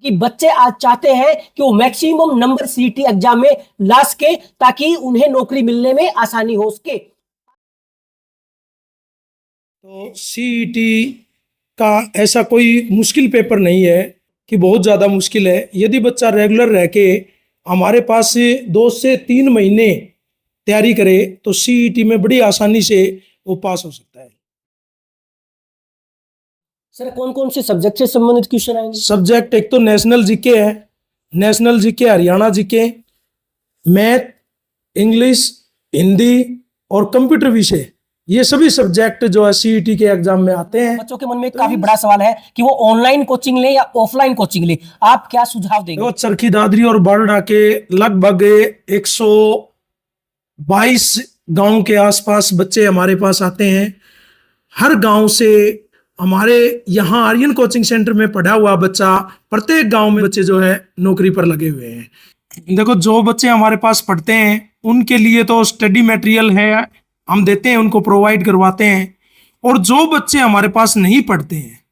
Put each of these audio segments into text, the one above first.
कि बच्चे आज चाहते हैं कि वो मैक्सिमम नंबर सीईटी एग्जाम में ला सके ताकि उन्हें नौकरी मिलने में आसानी हो सके। तो सीईटी का ऐसा कोई मुश्किल पेपर नहीं है कि बहुत ज़्यादा मुश्किल है। यदि बच्चा रेगुलर रह के हमारे पास से 2 से 3 महीने तैयारी करे तो सीईटी में बड़ी आसानी से वो पास हो सकता है। सर कौन कौन से सब्जेक्ट से संबंधित क्वेश्चन आएंगे? सब्जेक्ट एक तो नेशनल जीके है, national GK, Haryana GK, math, English, Hindi और कंप्यूटर विषय, ये सभी सब्जेक्ट जो है सीईटी के एग्जाम में आते हैं। बच्चों के मन में काफी बड़ा सवाल है कि वो ऑनलाइन कोचिंग ले या ऑफलाइन कोचिंग ले, आप क्या सुझाव देंगे? वो चरखी दादरी और बारडा के लगभग 122 गांव के आसपास बच्चे हमारे पास आते हैं। हर गांव से हमारे यहाँ आर्यन कोचिंग सेंटर में पढ़ा हुआ बच्चा, प्रत्येक गांव में बच्चे जो है नौकरी पर लगे हुए हैं। देखो, जो बच्चे हमारे पास पढ़ते हैं उनके लिए तो स्टडी मटेरियल है, हम देते हैं, उनको प्रोवाइड करवाते हैं। और जो बच्चे हमारे पास नहीं पढ़ते हैं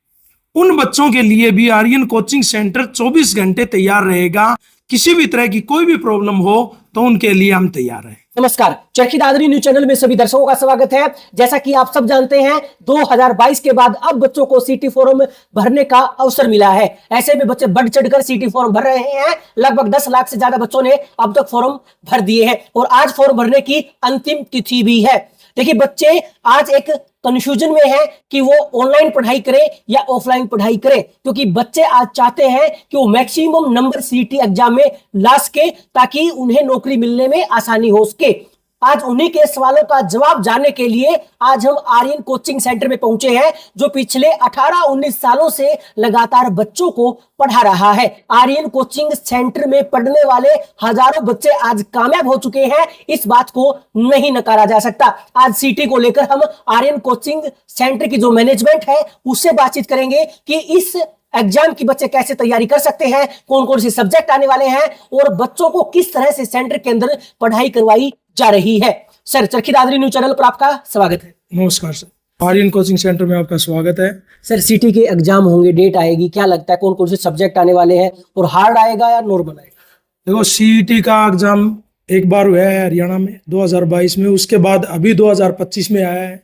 उन बच्चों के लिए भी आर्यन कोचिंग सेंटर 24 घंटे तैयार रहेगा। किसी भी तरह की कोई भी प्रॉब्लम हो तो उनके लिए हम तैयार हैं। नमस्कार, चरखी दादरी न्यूज चैनल में सभी दर्शकों का स्वागत है। जैसा कि आप सब जानते हैं 2022 के बाद अब बच्चों को सीटी फॉर्म भरने का अवसर मिला है। ऐसे में बच्चे बढ़ चढ़कर सीटी फॉर्म भर रहे हैं। लगभग 10 लाख से ज्यादा बच्चों ने अब तक फॉर्म भर दिए हैं और आज फॉर्म भरने की अंतिम तिथि भी है। देखिए, बच्चे आज एक कंफ्यूजन में है कि वो ऑनलाइन पढ़ाई करें या ऑफलाइन पढ़ाई करें, क्योंकि बच्चे आज चाहते हैं कि वो मैक्सिमम नंबर सीईटी एग्जाम में ला सके ताकि उन्हें नौकरी मिलने में आसानी हो सके। आज उन्हीं के सवालों का जवाब जानने के लिए आज हम आर्यन कोचिंग सेंटर में पहुंचे हैं, जो पिछले 18-19 सालों से लगातार बच्चों को पढ़ा रहा है। आर्यन कोचिंग सेंटर में पढ़ने वाले हजारों बच्चे आज कामयाब हो चुके हैं, इस बात को नहीं नकारा जा सकता। आज सीटी को लेकर हम आर्यन कोचिंग सेंटर की जो मैनेजमेंट है उससे बातचीत करेंगे कि इस एग्जाम की बच्चे कैसे तैयारी कर सकते हैं, कौन कौन से सब्जेक्ट आने वाले हैं और बच्चों को किस तरह से सेंटर के अंदर पढ़ाई करवाई जा रही है। Sir, Charkhi Dadri news channel पर आपका स्वागत है। नमस्कार सर, आर्यन कोचिंग सेंटर में आपका स्वागत है। सर, सीटी के एग्जाम होंगे, डेट आएगी, क्या लगता है कौन कौन से सब्जेक्ट आने वाले हैं और हार्ड आएगा या नॉर्मल आएगा? देखो, सीईटी का एग्जाम एक बार हुआ है हरियाणा में 2022 में, उसके बाद अभी 2025 में आया है।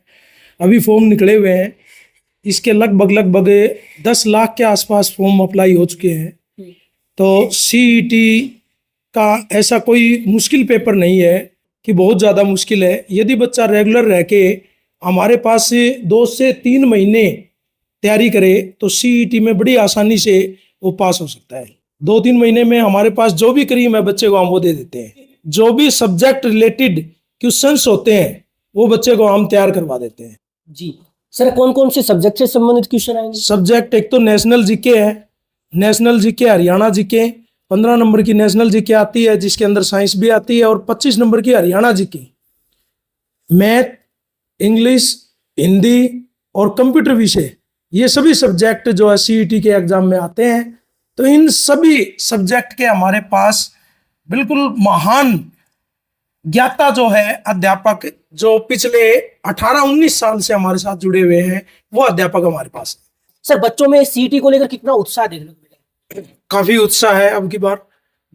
अभी फॉर्म निकले हुए हैं, इसके लगभग 10 लाख के आसपास फॉर्म अप्लाई हो चुके हैं। तो सीईटी का ऐसा कोई मुश्किल पेपर नहीं है कि बहुत ज़्यादा मुश्किल है। यदि बच्चा रेगुलर रह के हमारे पास से 2 से 3 महीने तैयारी करे तो सीईटी में बड़ी आसानी से वो पास हो सकता है। 2-3 महीने में हमारे पास जो भी क्रीम है बच्चे को हम वो दे देते हैं। जो भी सब्जेक्ट रिलेटेड क्वेश्चंस होते हैं वो बच्चे को हम तैयार करवा देते हैं। जी सर, कौन कौन से सब्जेक्ट से संबंधित क्वेश्चन आएंगे? सब्जेक्ट एक तो नेशनल जीके है, national GK, Haryana GK, 15 number की नेशनल जीके आती है जिसके अंदर साइंस भी आती है, और 25 नंबर की Haryana GK. Math, English, Hindi और कंप्यूटर विषय, ये सभी सब्जेक्ट जो है सीईटी के एग्जाम में आते हैं। तो इन सभी सब्जेक्ट के हमारे पास बिल्कुल महान ज्ञाता जो है अध्यापक, जो पिछले 18-19 साल से हमारे साथ जुड़े हुए हैं, वो अध्यापक हमारे पास है। सर, बच्चों में सीईटी को लेकर कितना उत्साह देखने को मिला? काफी उत्साह है। अब की बार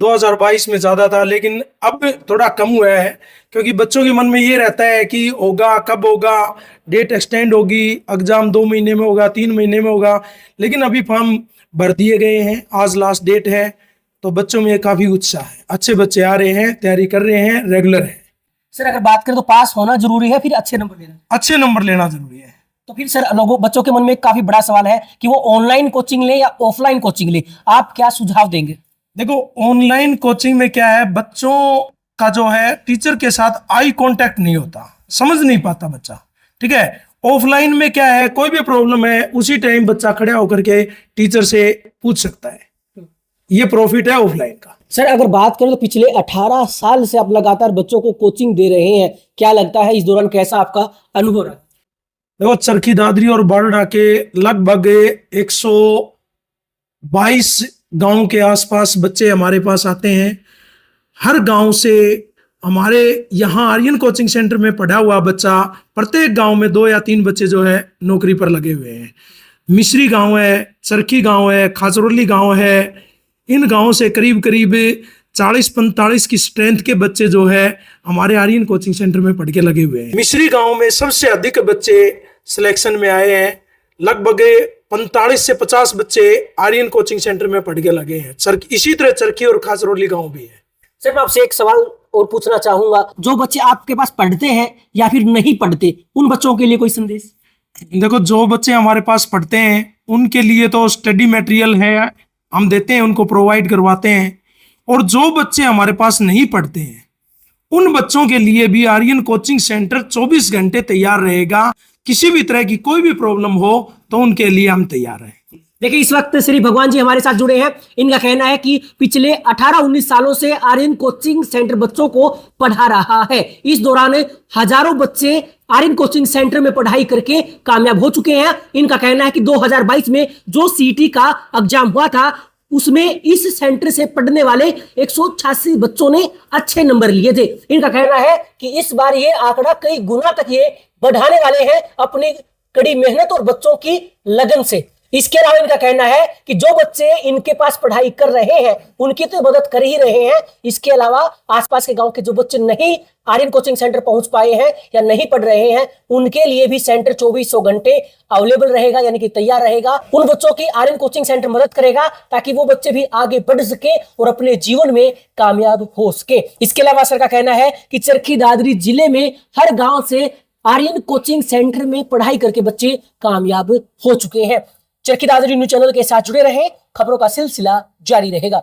2022 में ज्यादा था, लेकिन अब थोड़ा कम हुआ है, क्योंकि बच्चों के मन में ये रहता है कि होगा, कब होगा, डेट एक्सटेंड होगी, एग्जाम 2 महीने में होगा, 3 महीने में होगा। लेकिन अभी फॉर्म भर दिए गए हैं, आज लास्ट डेट है, तो बच्चों में काफी उत्साह है। अच्छे बच्चे आ रहे हैं, तैयारी कर रहे हैं, रेगुलर है। सर, अगर बात करें तो पास होना जरूरी है फिर अच्छे नंबर लेना? अच्छे नंबर लेना जरूरी है। तो फिर सर, लोगों बच्चों के मन में काफी बड़ा सवाल है कि वो ऑनलाइन कोचिंग ले या ऑफलाइन कोचिंग ले, आप क्या सुझाव देंगे? देखो, ऑनलाइन कोचिंग में क्या है, बच्चों का जो है टीचर के साथ आई कांटेक्ट नहीं होता, समझ नहीं पाता बच्चा, ठीक है। ऑफलाइन में क्या है, कोई भी प्रॉब्लम है उसी टाइम बच्चा खड़ा होकर के टीचर से पूछ सकता है। ये प्रॉफिट है ऑफलाइन का। सर, अगर बात करें तो पिछले 18 साल से आप लगातार बच्चों को कोचिंग दे रहे हैं, क्या लगता है इस दौरान कैसा आपका अनुभव रहा? देखो, चरखी दादरी और बारडा के लगभग 122 गांव के आसपास बच्चे हमारे पास आते हैं। हर गांव से हमारे यहाँ आर्यन कोचिंग सेंटर में पढ़ा हुआ बच्चा, प्रत्येक गांव में 2 या 3 बच्चे जो है नौकरी पर लगे हुए हैं। मिश्री गांव है, चरखी गांव है, खाचरोली गांव है, इन गांवों से करीब करीब 40-45 की स्ट्रेंथ के बच्चे जो है हमारे आर्यन कोचिंग सेंटर में पढ़ के लगे हुए हैं। मिश्री गांव में सबसे अधिक बच्चे सिलेक्शन में आए हैं, लगभग 45 से 50 बच्चे आर्यन कोचिंग सेंटर में पढ़ के लगे हैं। इसी तरह चरखी और खासरोली गांव भी है। सर मैं आपसे एक सवाल और पूछना चाहूंगा, जो बच्चे आपके पास पढ़ते हैं या फिर नहीं पढ़ते, उन बच्चों के लिए कोई संदेश? देखो, जो बच्चे हमारे पास पढ़ते हैं उनके लिए तो स्टडी मटेरियल है, हम देते हैं, उनको प्रोवाइड करवाते हैं। और जो बच्चे हमारे पास नहीं पढ़ते हैं उन बच्चों के लिए भी आर्यन कोचिंग सेंटर 24 घंटे तैयार रहेगा। किसी भी तरह की कोई भी प्रॉब्लम हो तो उनके लिए हम तैयार हैं। देखिए, इस वक्त श्री भगवान जी हमारे साथ जुड़े हैं। इनका कहना है कि पिछले 18-19 सालों से आर्यन कोचिंग सेंटर बच्चों को पढ़ा रहा है। इस दौरान हजारों बच्चे आर्यन कोचिंग सेंटर में पढ़ाई करके कामयाब हो चुके हैं। इनका कहना है कि 2022 में जो सीटी का एग्जाम हुआ था उसमें इस सेंटर से पढ़ने वाले 186 बच्चों ने अच्छे नंबर लिए थे। इनका कहना है कि इस बार ये आंकड़ा कई गुना तक ये बढ़ाने वाले हैं अपनी कड़ी मेहनत और बच्चों की लगन से। इसके अलावा इनका कहना है कि जो बच्चे इनके पास पढ़ाई कर रहे हैं उनकी तो मदद कर ही रहे हैं, इसके अलावा आसपास के गांव के जो बच्चे नहीं आर्यन कोचिंग सेंटर पहुंच पाए हैं या नहीं पढ़ रहे हैं उनके लिए भी सेंटर 2400 घंटे अवेलेबल रहेगा, यानी कि तैयार रहेगा। उन बच्चों की आर्यन कोचिंग सेंटर मदद करेगा ताकि वो बच्चे भी आगे बढ़ सके और अपने जीवन में कामयाब हो सके। इसके अलावा सर का कहना है कि चरखी दादरी जिले में हर गांव से आर्यन कोचिंग सेंटर में पढ़ाई करके बच्चे कामयाब हो चुके हैं। चरखी दादरी न्यूज़ चैनल के साथ जुड़े रहें, खबरों का सिलसिला जारी रहेगा।